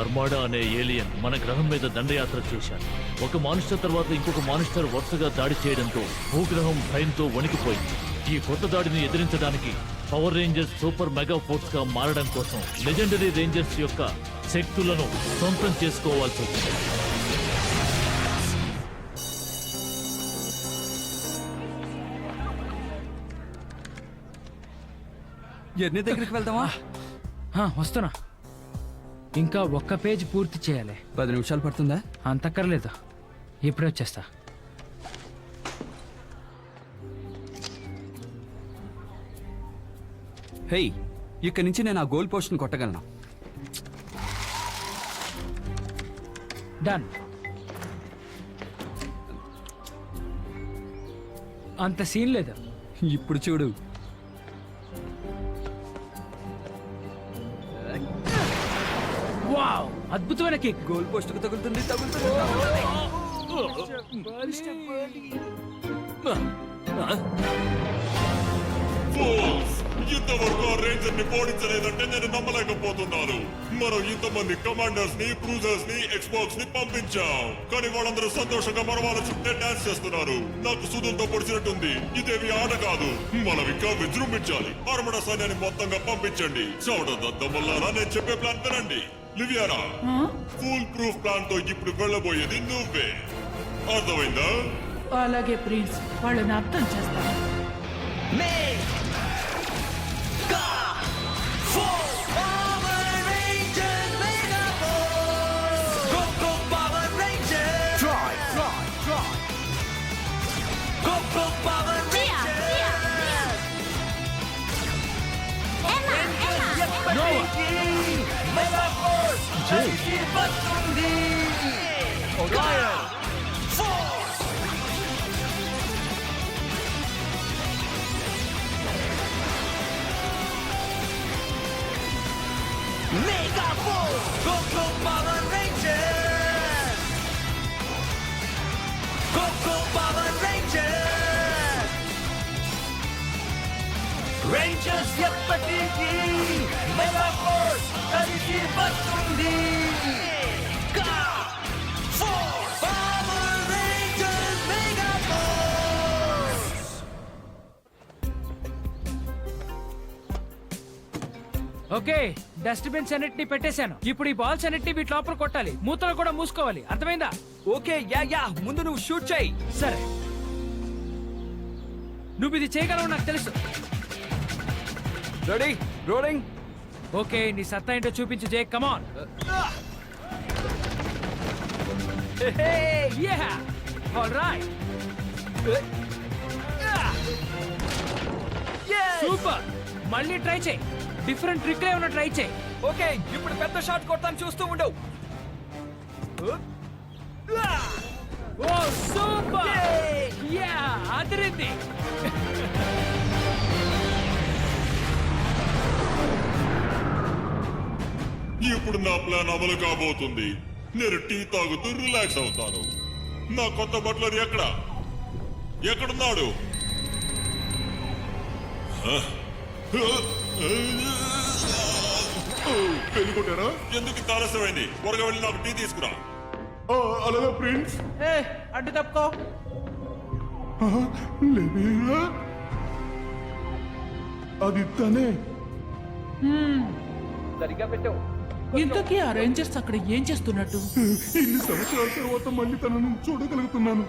అర్మాడా అనే ఏలియన్ మన గ్రహం మీద దండయాత్ర చేశాడు. ఒక మానిస్టర్ తర్వాత ఇంకొక మానిస్టర్ వరుసగా దాడి చేయడంతో భూగ్రహం భయంతో వణికిపోయింది. ఈ కొత్త దాడిని ఎదిరించడానికి Power Rangers Super Mega Force గా మారడం కోసం లెజెండరీ రేంజర్స్ యొక్క శక్తులను సొంతం చేసుకోవాల్సి వచ్చింది. జర్నీ దగ్గరికి వెళ్దామా? వస్తున్నా. ఇంకా ఒక్క పేజ్ పూర్తి చేయాలి. 10 నిమిషాలు పడుతుందా? అంతక్కర్లేదు, ఇప్పుడే వచ్చేస్తా. హే, ఇక్కడి నుంచి నేను ఆ గోల్ పోస్ట్ని కొట్టగలను. డన్. అంత సీన్ లేదు. ఇప్పుడు చూడు. వావ్, అద్భుతమైన కిక్. గోల్ పోస్ట్ కు తగులుతుంది. ఇంతవరకు ఆ రేంజర్ ని ఓడించలేదంటే నేను నమ్మలేకపోతున్నాను. మనం ఇంతమంది కమాండర్స్ ని, క్రూజర్స్ ని, ఎక్స్బాక్స్ ని పంపించాం, కానీ వాళ్ళందరూ సంతోషంగా మన వాళ్ళ చుట్టే డాన్స్ చేస్తున్నారు. నాకు సుదులతో పొడిచినట్టుంది. ఇదేమి ఆట కాదు, మనం ఇంకా విజృంభించాలి. ఆర్మడ సైన్యాన్ని మొత్తంగా పంపించండి. చౌడదద్దమల్లారా, నేను చెప్పే ప్లాన్ వినండి. లివియారా, ఫుల్ ప్రూఫ్ ప్లాన్ తో ఇప్పుడు వెళ్ళబోయేది నువ్వే. అర్థమైందా? అలాగే ప్రిన్స్, వాళ్ళని అర్థం చేస్తాను. Mega Force! Go Power Rangers! Go Power Rangers! Rangers ఎప్పటికీ Mega Force కలిసి వస్తుంది. Go Force! Power Rangers Mega Force! Okay, dustbins అన్నిటిని పెట్టేశాను. ఇప్పుడు ఈ బాల్స్ అన్నిటిని వీటి లోపల కొట్టాలి. మూతలు కూడా మూసుకోవాలి. అర్థమైందా? ఓకే, యా ముందు నువ్వు షూట్ చేయి. సరే, నువ్వు ఇది చేయగలవు నాకు తెలుసు. Ready, rolling. ఓకే, నీ సత్తా ఏంటో చూపించు జే. కమాన్. Alright, super. మళ్ళీ ట్రై చేయి. డిఫరెంట్ ట్రిక్ ఏమైనా ట్రై చేయి. ఓకే, ఇప్పుడు పెద్ద షాట్ కొడతాను, చూస్తూ ఉండవు. ఓ సూపర్, యా అదిరింది. ఇప్పుడు నా ప్లాన్ అమలు కాబోతుంది. నేను టీ తాగుతూ రిలాక్స్ అవుతాను. నా కొత్త బట్లర్ ఎక్కడున్నాడు? పెళ్ళికొట్టారా? ఎందుకు ఇంత ఆలస్యమైంది? త్వరగా వెళ్ళి నాకు టీ తీసుకురా. అలాగే ప్రిన్స్. అడ్డు తప్పుకో. అది తనే. సరిగ్గా పెట్టావు. ఇంతకీ ఆ రేంజర్స్ అక్కడ ఏం చేస్తున్నట్టు? ఇన్ని సంవత్సరాల తర్వాత మళ్ళీ తనను చూడగలుగుతున్నాను.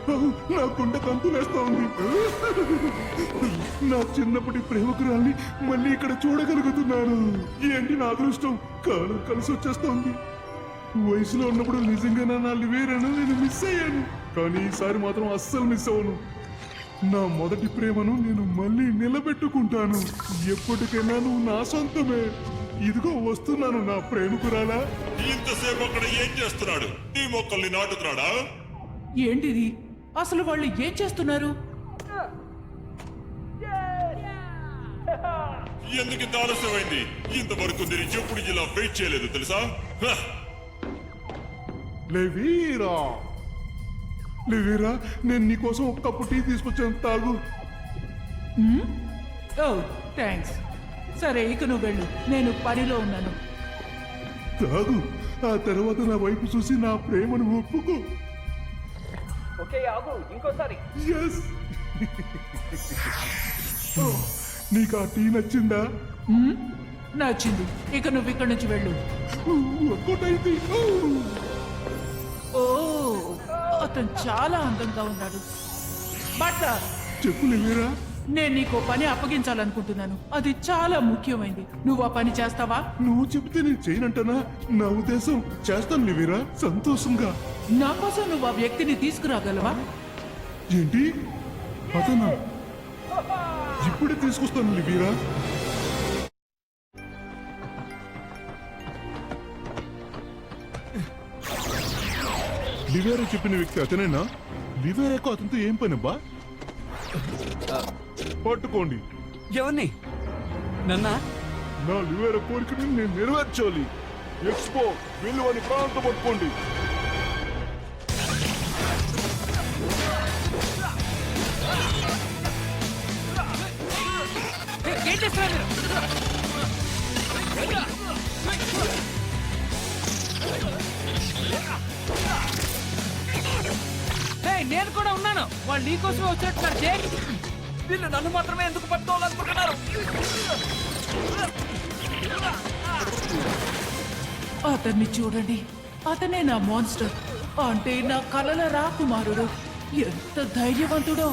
నా గుండె కంతులేస్తా ఉంది. నా చిన్నప్పటి ప్రేమకురాల్ని మళ్ళీ ఇక్కడ చూడగలుగుతున్నాను. ఏంటి నా అదృష్టం, కాలం కలిసి వచ్చేస్తోంది. వయసులో ఉన్నప్పుడు నిజంగా నా లివేరాను నేను మిస్ అయ్యాను, కానీ ఈసారి మాత్రం అస్సలు మిస్ అవ్వను. నా మొదటి ప్రేమను నేను మళ్ళీ నిలబెట్టుకుంటాను. ఎప్పటికైనా నువ్వు నా సొంతమే. ఇదిగో వస్తున్నాను నా ప్రేమికురాలా. ఇంతసేపు అక్కడ ఏం చేస్తున్నాడు? నీ మొక్కల్ని నాటుతున్నాడా? ఏంటిది? అసలు వాళ్ళు ఏం చేస్తున్నారు? ఎందుకు ఇంత ఆలస్యమైంది? ఇంతవరకు నేను ఎప్పుడు ఇలా వెయిట్ చేయలేదు తెలుసా? లేవీరా, నేను నీకోసం ఒక కప్పు టీ తీసుకొచ్చాను, తాగు. ఓ థ్యాంక్స్. సరే, ఇక నువ్వు వెళ్ళు, నేను పనిలో ఉన్నాను. తాగు. ఆ తర్వాత నా వైపు చూసి నా ప్రేమను ఒప్పుకో. ఓకే ఆగు ఇంకోసారి. ఎస్. నీకు ఆ టీ నచ్చిందా? నచ్చింది. ఇక నువ్వు ఇక్కడి నుంచి వెళ్ళు. ఒక్కటైంది. ఓ అతను చాలా అందంగా ఉన్నాడు. బట్లర్, చెప్పు లివేరా. నేను నీకు పని అప్పగించాలనుకుంటున్నాను. అది చాలా ముఖ్యమైనది. నువ్వు ఆ పని చేస్తావా? నువ్వు చెబితే నేను చేయనంటానా? నా ఉద్దేశం చేస్తాను లివేరా, సంతోషంగా. నా కోసం నువ్వు ఆ వ్యక్తిని తీసుకురాగలవా? ఏంటి? అతనా? ఇప్పుడే తీసుకొస్తాను లివేరా. లివేరా చెప్పిన వ్యక్తి అతనేనా? లివేరాకు అతనితో ఏం పనబ్బా? పట్టుకోండి. ఎవరిని? నన్నా? నా లివేరా కోరికని నేను నెరవేర్చాలి. ఎక్స్పో వెళ్ళు అని ప్రాణంతో పట్టుకోండి. ఏం చేస్తున్నారు మీరు? Hey, నేను కూడా ఉన్నాను. వాళ్ళు నీ కోసమే వచ్చినట్టున్నారు జేక్. వీళ్ళు నన్ను మాత్రమే ఎందుకు పట్టుకోవాలనుకుంటున్నారు? అతన్ని చూడండి. అతనే నా మాన్స్టర్, అంటే నా కలల రాకుమారుడు. ఎంత ధైర్యవంతుడో.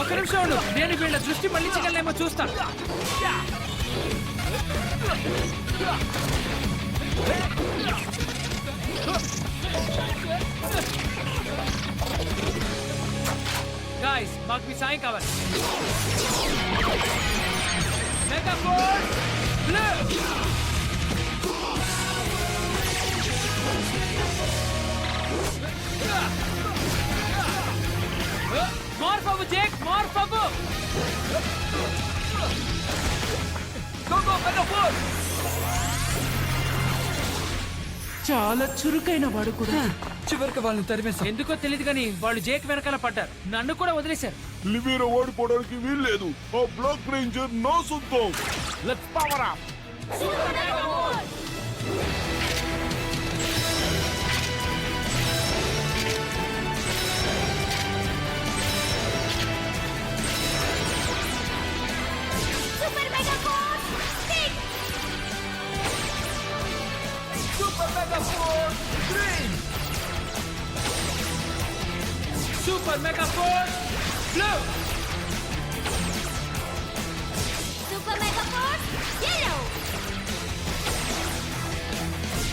ఒక నిమిషం ఉండు. నేను వీళ్ళ దృష్టి మళ్ళించగలనేమో చూస్తాను. గాయ్స్, మాకు మీ సాయం కావాలి. Mega force blue. మార్ఫ్ అవ్వు జేక్, మార్ఫ్ అవ్వు. Go go mega force. చాలా చురుకైన వాడు కూడా. చివరికి వాళ్ళని తరిమేశాం. ఎందుకో తెలియదు కానీ వాళ్ళు జేక్ వెనకాల పడ్డారు. నన్ను కూడా వదిలేశారు. లివేరా ఓడిపోవడానికి వీల్లేదు. ఆ బ్లాక్ రేంజర్ నా సొంతం. Let's power up. Super Mega Force! Six! Super Mega force green. Super Mega force blue. Super Mega Force Yellow!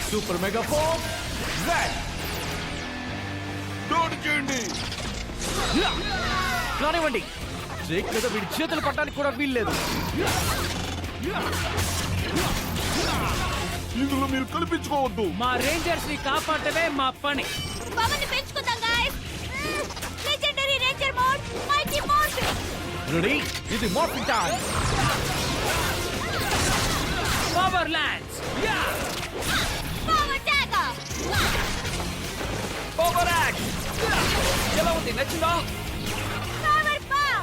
Super Mega force red. దాడి చేయండి. కానివ్వండి. జేక్ మీద వీడి చేతులు పట్టడానికి కూడా వీల్లేదు. ఇందులో మీరు కల్పించుకోవద్దు. మా రేంజర్స్ ని కాపాడటమే మా పని. పవర్ని పెంచుకుందాం guys! Legendary Ranger Mode! Mighty Morphin! Ready? ఇది morphing time. Power lance. Power Dagger! Power axe. ఎలా ఉంది? నచ్చిందా? Power Bow!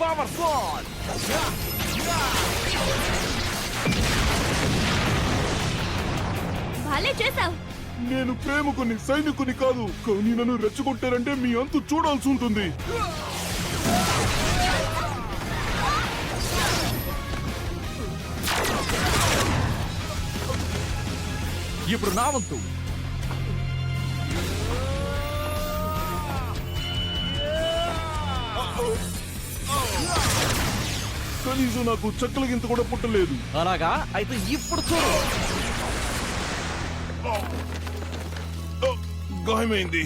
Power sword. భలే చేసావు. నేను ప్రేమకుని సైనికుని కాదు, కానీ నన్ను రెచ్చగొట్టారంటే మీ అంతు చూడాల్సి ఉంటుంది. ఇప్పుడు నా వంతు. కనీసం నాకు చెక్కల గింత కూడా పుట్టలేదు. అలాగా? అయితే ఇప్పుడు చూడు. గాయమైంది.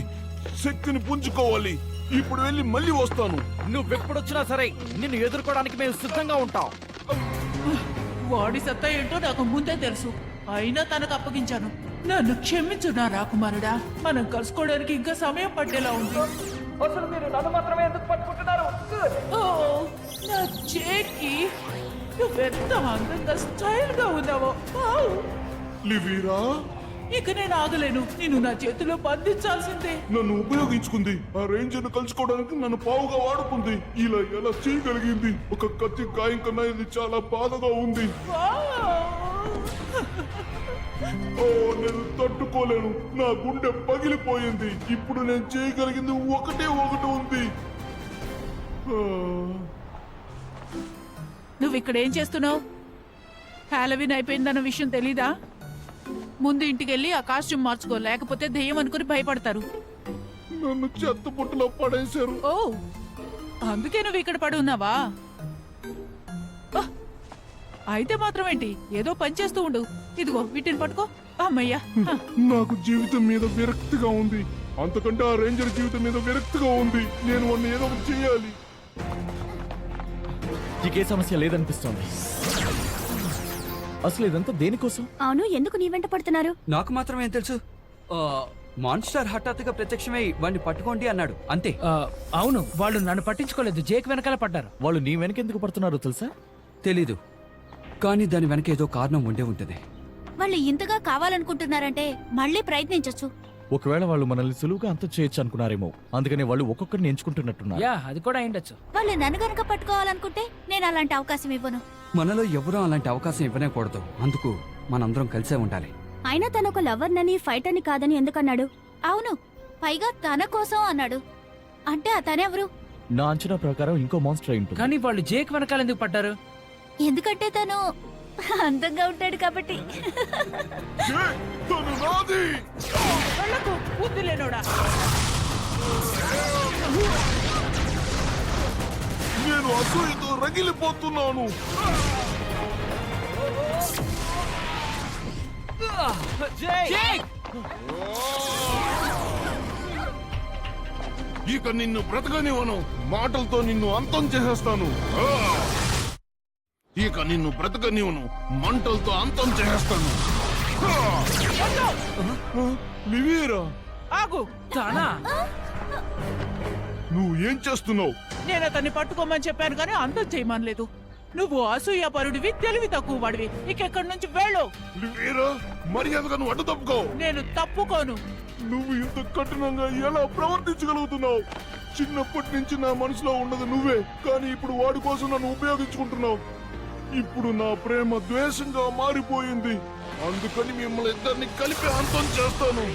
శక్తిని పుంజుకోవాలి. ఇప్పుడు వెళ్ళి మళ్ళీ వస్తాను. నువ్వెప్పుడొచ్చినా సరే నిన్ను ఎదుర్కోవడానికి మేము సిద్ధంగా ఉంటాం. వాడి సత్తా ఏంటో నాకు ముందే తెలుసు. అయినా తనకు అప్పగించాను. నన్ను క్షమించు నా రాకుమారుడా. మనం కలుసుకోవడానికి ఇంకా సమయం పట్టేలా ఉంది. అసలు మీరు నన్ను మాత్రమే ఎందుకు పట్టుకుంటున్నారు? ఓ నా జేకి, నువ్వెంత అందంగా స్టైల్ గా ఉన్నావో. వావ్! లివీరా, ఇక నేను ఆగలేను. నిన్ను నా చేతిలో బంధించాల్సిందే. నన్ను ఉపయోగించుకుంది. ఆ రేంజర్ ను కలుసుకోవడానికి నన్ను పావుగా వాడుకుంది. ఇలా ఎలా చేయగలిగింది? ఒక కత్తి గాయం కన్నా ఇది చాలా బాధగా ఉంది. ఓ, నేను తట్టుకోలేను. నా గుండె పగిలిపోయింది. ఇప్పుడు నేను చేయగలిగింది ఒకటి ఉంది. ఆ. నువ్వు ఇక్కడ ఏం చేస్తున్నావు? హాలోవీన్ అయిపోయిందన్న విషయం తెలీదా? ముందు ఇంటికి వెళ్ళి ఆ కాస్ట్యూమ్ మార్చుకో, లేకపోతే దెయ్యం అనుకుని భయపడతారు. నన్ను చెత్త పుట్టలో పడేశారు. ఓ, అందుకే నువ్వు ఇక్కడ పడి ఉన్నావా? ఓహ్, అయితే మాత్రం ఏంటి, ఏదో పని చేస్తూ ఉండు. ఇదిగో వీటిని పట్టుకో. అమ్మయ్యా. నాకు జీవితం మీద విరక్తిగా ఉంది. అంతకంటే ఆ రేంజర్ జీవితం మీద విరక్తిగా ఉంది. నేను వాడిని ఏదో ఒకటి చేయాలి. నీకే సమస్య లేదనిపిస్తోంది. అసలు ఇదంతా దేనికోసం? అవును, ఎందుకు నీ వెంట పడుతున్నారు? నాకు మాత్రం ఏం తెలుసు. మాన్స్టర్ హఠాత్తుగా ప్రత్యక్షమై వాడిని పట్టుకోండి అన్నాడు, అంతే. అవును, వాళ్ళు నన్ను పట్టించుకోలేదు, జేక్ వెనకాల పడ్డారు. వాళ్ళు నీ వెనకెందుకు పడుతున్నారో తెలుసా? తెలీదు, కానీ దాని వెనక ఏదో కారణం ఉండే ఉంటుంది. వాళ్ళు ఇంతగా కావాలనుకుంటున్నారంటే మళ్ళీ ప్రయత్నించొచ్చు. ఒకవేళ వాళ్ళు మనల్ని సులువుగా అంతం చేయొచ్చు అనుకున్నారేమో, అందుకని వాళ్ళు ఒక్కొక్కరిని ఎంచుకుంటున్నట్టున్నారు. యా, అది కూడా అయిండొచ్చు. వాళ్ళు నన్ను గనక పట్టుకోవాలనుకుంటే నేను అలాంటి అవకాశం ఇవ్వను. మనలో ఎవరూ అలాంటి అవకాశం ఇవ్వనేకూడదు. అందుకు మనందరం కలిసే ఉండాలి. అయినా తను ఒక లవర్నని ఫైటర్ని కాదని ఎందుకన్నాడు? అవును, పైగా తన కోసం అన్నాడు. అంటే అతనెవరు? నా అంచనా ప్రకారం ఇంకో మాన్స్టర్ అయి ఉంటుంది. కానీ వాళ్ళు జేక్ వెనకాల ఎందుకు పడ్డారు? ఎందుకంటే తను అందంగా ఉంటాడు కాబట్టి. తను నాది. వెళ్ళకు, బుద్ధి లేనోడా. నేను అసూయతో రగిలిపోతున్నాను. ఇక నిన్ను బ్రతకనివ్వను. మాటలతో నిన్ను అంతం చేసేస్తాను. ఇక నిన్ను బ్రతకనివ్వను. మంటలతో అంతం చేసేస్తాను. లివీరా, ఆగు. తానా? నువ్వు ఏం చేస్తున్నావు? నేను అతన్ని పట్టుకోమని చెప్పాను కానీ అంతం చేయమనలేదు. నువ్వు అసూయాపరుడివి, తెలివి తక్కువ వాడివి. ఇక ఎక్కడి నుంచి వెళ్ళు. లివీరా, మర్యాదగా నువ్వు అడ్డు తప్పుకో. నేను తప్పుకోను. నువ్వు ఇంత కఠినంగా ఎలా ప్రవర్తించగలుగుతున్నావు? చిన్నప్పటి నుంచి నా మనసులో ఉన్నది నువ్వే, కానీ ఇప్పుడు వాడి కోసం నన్ను ఉపయోగించుకుంటున్నావు. ఇప్పుడు నా ప్రేమ ద్వేషంగా మారిపోయింది. అందుకని మిమ్మల్ని ఇద్దరిని కలిపి అంతం చేస్తాను.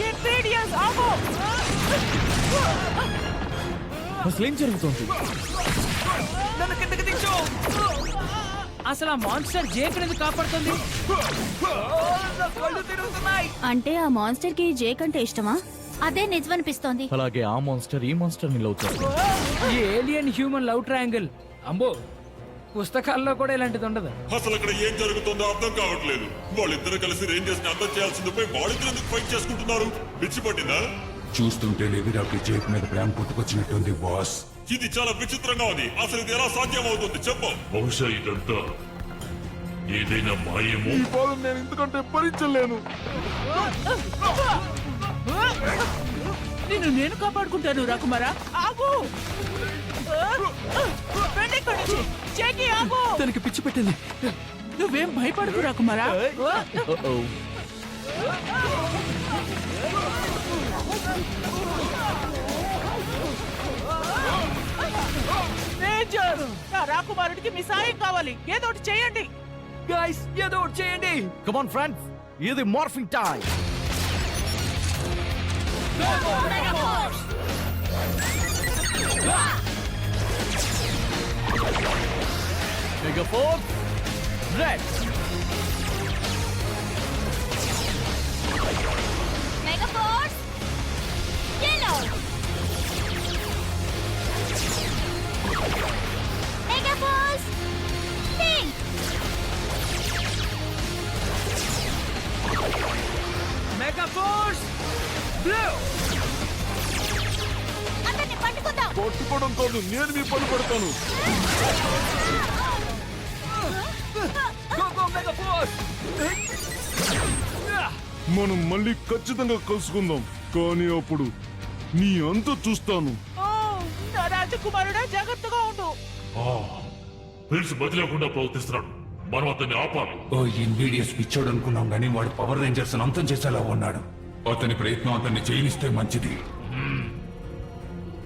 ఇంగ్రీడియంట్స్ ఆగు. అసలేం జరుగుతోంది? నన్ను కిందకి దించు. అసలు ఆ మాన్స్టర్ జేక్ ఎందుకు కాపాడుతుంది? నా కళ్ళు తిరుగుతున్నాయి. అంటే ఆ మాన్స్టర్ కి జేక్ అంటే ఇష్టమా? అదే నిజమనిపిస్తోంది. అలాగే ఆ మాన్స్టర్ ఈ మాన్స్టర్ ని లవ్ చేస్తుంది. ఈ ఏలియన్ హ్యూమన్ లవ్ ట్రయాంగిల్, అమ్మో, పుస్తకాల్లో కూడా ఇలాంటిది ఉండదు. అసలు అక్కడ ఏం జరుగుతుందో అర్థం కావట్లేదు. వాళ్ళిద్దరు కలిసి రేంజర్స్ ని అర్థం చేయాల్సింది పోయి వాళ్ళిద్దరు ఎందుకు ఫైట్ చేసుకుంటున్నారు? పిచ్చి పట్టిందా? చూస్తుంటే లివిరాకి జేక్ మీద ప్రేమ పుట్టుకొచ్చినట్టుంది బాస్. ఇది చాలా విచిత్రంగా ఉంది. అసలు ఇది ఎలా సాధ్యం అవుతుంది చెప్పు. బహుశా ఇదంతా ఏదైనా మాయేమో. ఈ బాధ నేను ఇంతకంటే భరించలేను. నిన్ను నేను కాపాడుకుంటాను రాకుమారా. ఆగు. వెళ్ళి ఇక్కడి నుంచి. జేకి, ఆగు. తనకి పిచ్చి పెట్టింది. నువ్వేం భయపడకు రాకుమారా. Uh-oh. రేంజర్, నా రాకుమారుడికి మీ సాయం కావాలి. ఏదో ఒకటి చేయండి. గైస్, ఏదో ఒకటి చేయండి. Come on, friends. ఇది morphing time. Mega Force, Red. Mega Force, Yellow. Mega Force, Pink. Mega force blue. అతన్ని పట్టుకుందాం. కొట్టుకోవడం కాదు, నేను మీ పని పడతాను. Go, go, Mega Force. మనం మళ్ళీ ఖచ్చితంగా కలుసుకుందాం, కానీ అప్పుడు నీ అంత చూస్తాను. ఓ, నా రాజకుమారుడా, జాగ్రత్తగా ఉండు. ప్రిన్స్ బదిలేకుండా ప్రవర్తిస్తున్నాడు. మనం అతన్ని ఆపాలి. ఓ ఇన్వీడియస్ పిచ్చోడు అనుకున్నాం గానీ వాడు పవర్ రేంజర్స్ అంతం చేసేలా ఉన్నాడు. అతని ప్రయత్నం అతన్ని చేయనిస్తే మంచిది.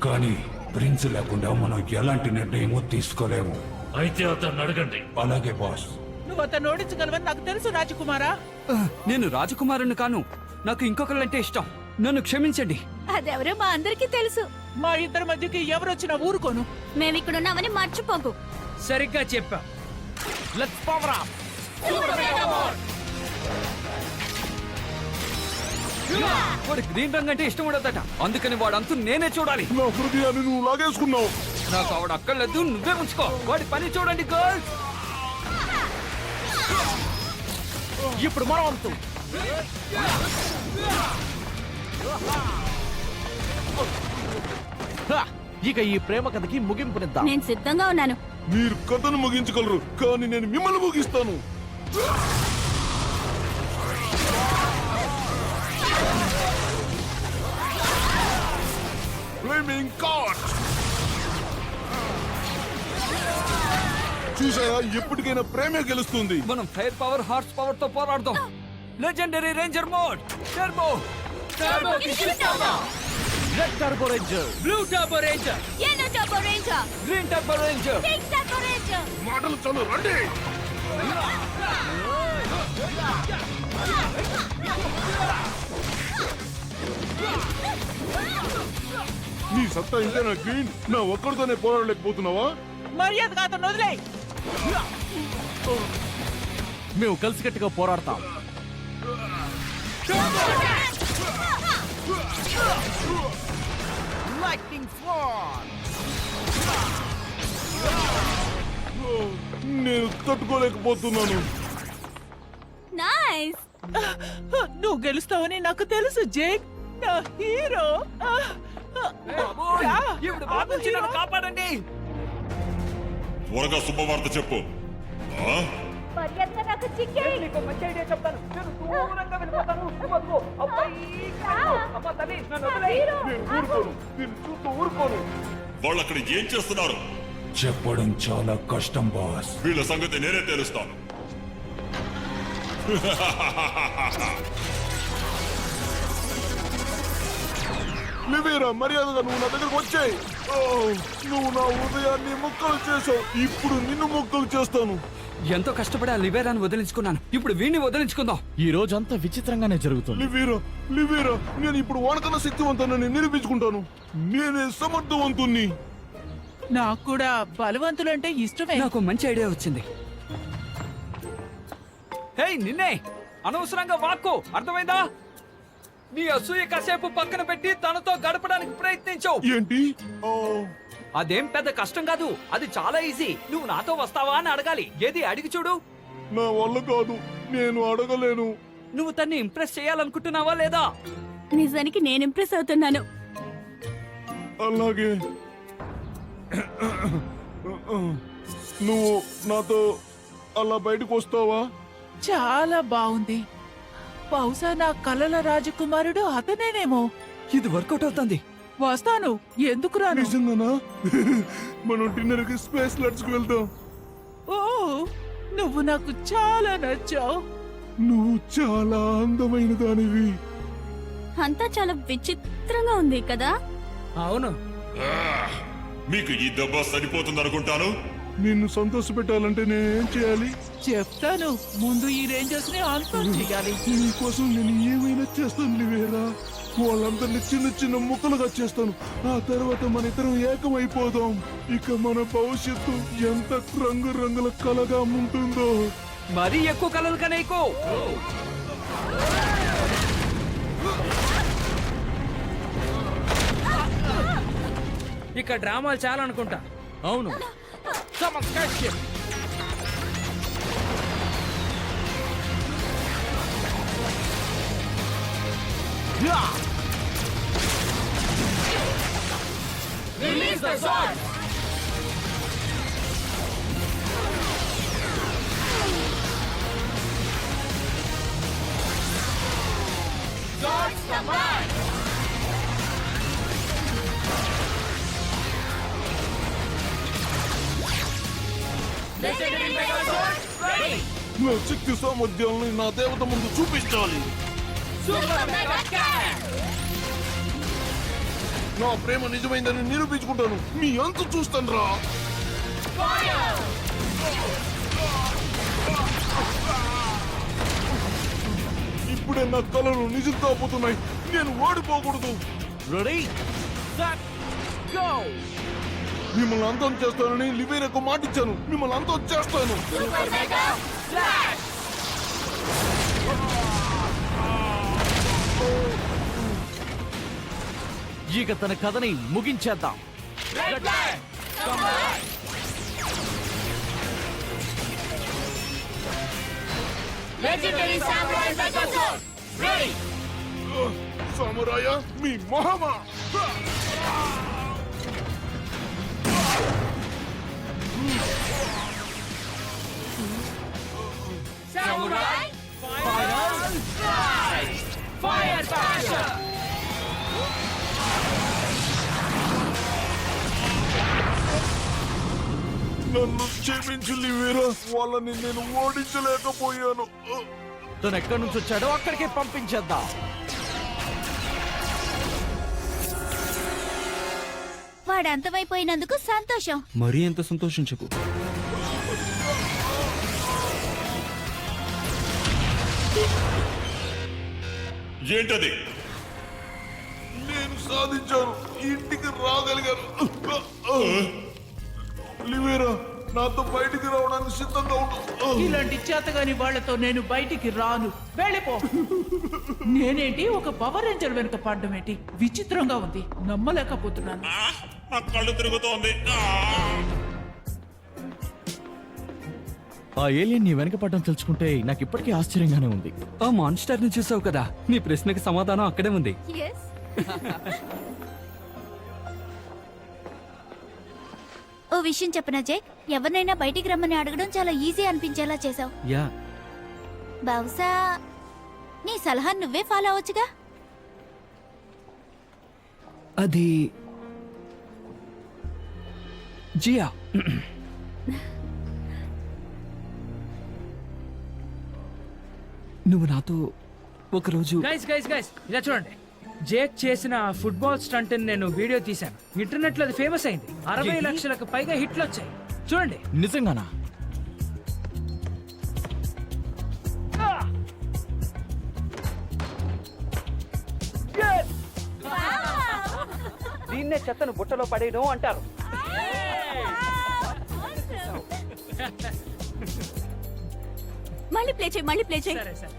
కానీ ప్రిన్స్ లేకుండా మనం ఎలాంటి నిర్ణయమూ తీసుకోలేము. అయితే అతన్ని అడగండి. అలాగే బాస్. నువ్వు అతను ఓడించగలవని నాకు తెలుసు రాజకుమారా. నేను రాజకుమారుని కాను. నాకు ఇంకొకళ్ళంటే ఇష్టం. నన్ను క్షమించండి. అదెవరో మా అందరికీ తెలుసు. మా ఇద్దరి మధ్యకి ఎవరొచ్చినా ఊరుకోను. మేమిక్కడున్నామని మర్చిపోకు. సరిగ్గా చెప్పా. Let's power up. వాడు గ్రీన్ రంగు అంటే ఇష్టం ఉండదట. అందుకని వాడంతు నేనే చూడాలి. నా హృదయాన్ని నువ్వు లాగేసుకున్నావు. నాకు ఆవిడ అక్కర్లేదు, నువ్వే ఉంచుకో. వాడి పని చూడండి గర్ల్స్. ఇప్పుడు మనం వంతు. హ! ఇక ఈ ప్రేమ కథకి ముగింపునిద్దాం. నేను సిద్ధంగా ఉన్నాను. మీరు కథను ముగించగలరు, కానీ నేను మిమ్మల్ని ముగిస్తాను. Flaming Torch! చూసారా, ఎప్పటికైనా ప్రేమే గెలుస్తుంది. మనం ఫైర్ పవర్, హార్స్ పవర్ తో పోరాడదాం. Legendary ranger mode turbo. Red turbo ranger, blue turbo ranger, Yellow Turbo Ranger, green turbo ranger. Pink Turbo Ranger. మాటలు చాలు, రండి. నీ సత్తా ఇంతేనా గ్రీన్? నా ఒక్కడితోనే పోరాడలేకపోతున్నావా? మర్యాదగా అతను వదిలేయ్. మేము కలిసికట్టుగా పోరాడతాం. నేను తట్టుకోలేకపోతున్నాను. Nice. నువ్వు గెలుస్తావని నాకు తెలుసు జేక్, నా హీరో. రా. ఇప్పుడు బాబు నుంచి నన్ను కాపాడండి. త్వరగా శుభవార్త చెప్పు. ఆ? మర్యాదగా నాకు చిక్కేయ్. నీకు మంచి ఐడియా చెప్తాను. నేను దూరంగా వెళ్ళిపోతాను. వద్దు. అబ్బాయి, అమ్మ తల్లి, నన్ను వదిలేయ్. నేను ఊరుకోను, నేను చూస్తూ ఊరుకోను. వాళ్ళు అక్కడ ఏం చేస్తున్నారు? చెప్పడం చాలా కష్టం బాస్. వీళ్ళ సంగతి నేనే తెలుస్తాను. లివేరా, మర్యాదగా నువ్వు నా దగ్గరకు వచ్చాయి. నువ్వు నా హృదయాన్ని ముక్కలు చేసావు. ఇప్పుడు నిన్ను ముక్కలు చేస్తాను. ఎంతో కష్టపడి ఆ లిబేరాను వదిలించుకున్నాను. ఇప్పుడు వీడిని వదిలించుకుందాం. ఈ రోజు అంతా విచిత్రంగానే జరుగుతుంది. లివేరా, నేను ఇప్పుడు వానకన్నా శక్తివంతానని నిరూపించుకుంటాను. నేనే సమర్థవంతుణ్ణి. నాకు కూడా బలవంతులంటే ఇష్టమే. నాకు మంచి ఐడియా వచ్చింది. హే నిన్నే, అనవసరంగా వాక్కు, అర్థమైందా? నీ అసూయ కాసేపు పక్కన పెట్టి తనతో గడపడానికి ప్రయత్నించావు. ఏంటి? అదేం పెద్ద కష్టం కాదు. అది చాలా ఈజీ. నువ్వు నాతో వస్తావా అని అడగాలి. ఏది అడిగి చూడు. నా వల్ల కాదు, నేను అడగలేను. నువ్వు తన్ని ఇంప్రెస్ చేయాలనుకుంటున్నావా లేదా? నిజానికి నేను ఇంప్రెస్ అవుతున్నాను. అలాగే నువ్వు నాతో అలా బయటకు వస్తావా? చాలా బాగుంది. బహుశా నా కలల రాజకుమారుడు అతనేనేమో. ఇది వర్కౌట్ అవుతుంది. వస్తాను, ఎందుకు రాను? నిజంగానా? మనం డిన్నర్ కి స్పేస్ లడ్స్ కు వెళ్దాం. ఓ, నువ్వు నాకు చాలా నచ్చావు. నువ్వు చాలా అందమైన దానివి. అంతా చాలా విచిత్రంగా ఉంది కదా. అవును. మీకు ఈ దెబ్బ సరిపోతుంది అనుకుంటాను. నిన్ను సంతోష పెట్టాలంటే నేనేం చేయాలి? చెప్తాను. ముందు ఈ రేంజర్స్ ని అంతం చేయాలి. నీకోసం నేను ఏమైనా చేస్తాను లివేరా. వాళ్ళందరినీ చిన్న చిన్న ముక్కలుగా చేస్తాను. ఆ తర్వాత మన ఇద్దరం ఏకమైపోదాం. ఇక మన భవిష్యత్తు ఎంత రంగురంగుల కలగా ఉంటుందో. మరీ ఎక్కువ కలలు కనేకు. ఇక్కడ డ్రామాలు చాలా అనుకుంటా. అవును. Release the sword! Swords combine! Legendary Mega Sword ready! నా శక్తి సామర్థ్యాలను నా దేవత ముందు చూపించాలి. Super Mega Cannon! నా ప్రేమ నిజమైందని నిరూపించుకుంటాను. మీ అంతు చూస్తాను రా. Fire! ఇప్పుడే నా కళలు నిజం కాబోతున్నాయి. నేను ఓడిపోకూడదు. రెడీ మిమ్మల్ని అంతం చేస్తానని లివేరకు మాటిచ్చాను. మిమ్మల్ని అంతం చేస్తాను. Super Mega Flash! ఇక తన కథని ముగించేద్దాం. Red Flag! Come on! Legendary Samurai Mega Sword! Ready! సామురాయ మీ మొహమా. Samurai! Final Strike! Fire Smasher! నన్ను క్షమించు లివేరా. వాళ్ళని నేను ఓడించలేకపోయాను. తను ఎక్కడి నుంచి వచ్చాడో అక్కడికే పంపించేద్దాం. వాడు అంతమైపోయినందుకు సంతోషం. మరీ ఎంత సంతోషించకు. ఏంటది? నేను సాధించాను. ఇంటికి రాగలిగాను. లివేరా నాతో బయటికి రావడానికి సిద్ధంగా ఉండు. ఇలాంటి చేతగాని వాళ్లతో నేను బయటికి రాను. వెళ్ళిపో. నేనేంటి ఒక పవర్ రేంజర్ వెనుక పడ్డం ఏంటి? విచిత్రంగా ఉంది. నమ్మలేకపోతున్నాను. నా కళ్ళు తిరుగుతోంది. ఆ ఏలియన్ నీ వెనక పడడం తెలుసుకుంటే నాకు ఇప్పటికీ ఆశ్చర్యంగానే ఉంది. ఆ మాన్స్టర్ ని చూసావు కదా, నీ ప్రశ్నకి సమాధానం అక్కడే ఉంది. ఓ విషయం చెప్పనా జేక్, ఎవరినైనా బయటికి రమ్మని అడగడం చాలా ఈజీ అనిపించేలా చేసావు. యా, బహుశా నీ సలహా నువ్వే ఫాలో అవచ్చుగా. అది జియా. నువ్వు నాతో ఒకరోజు గైస్ గైస్ గైస్ ఇలా చూడండి. జేక్ చేసిన ఫుట్బాల్ స్టంట్ నేను వీడియో తీశాను. ఇంటర్నెట్ లో అది ఫేమస్ అయింది. 60 లక్షలకు పైగా హిట్లు వచ్చాయి. చూడండి. నిజంగానా? దీన్నే చెత్తను బుట్టలో పడేయడం అంటారు. మళ్ళీ ప్లే చేయి, మళ్ళీ ప్లే చేయి. సరే సరే.